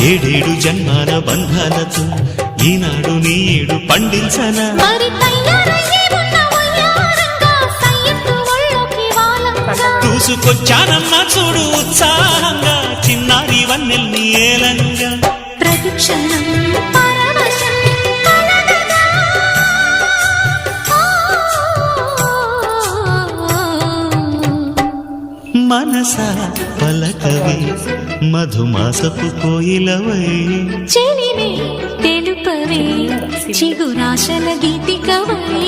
ఏడేడు జన్మాల బంధాలతో ఈనాడు నీ ఏడు పండించనా చూసుకొచ్చానన్నా చూడు ఉత్సాహంగా చిన్నారి వన్నెల్ని ఏలంగా ప్రతిక్షణం మనసా పలకవే మధుమాసపు కోయిలవై చెలివే తెలుపవే చిగురాశల గీతికవై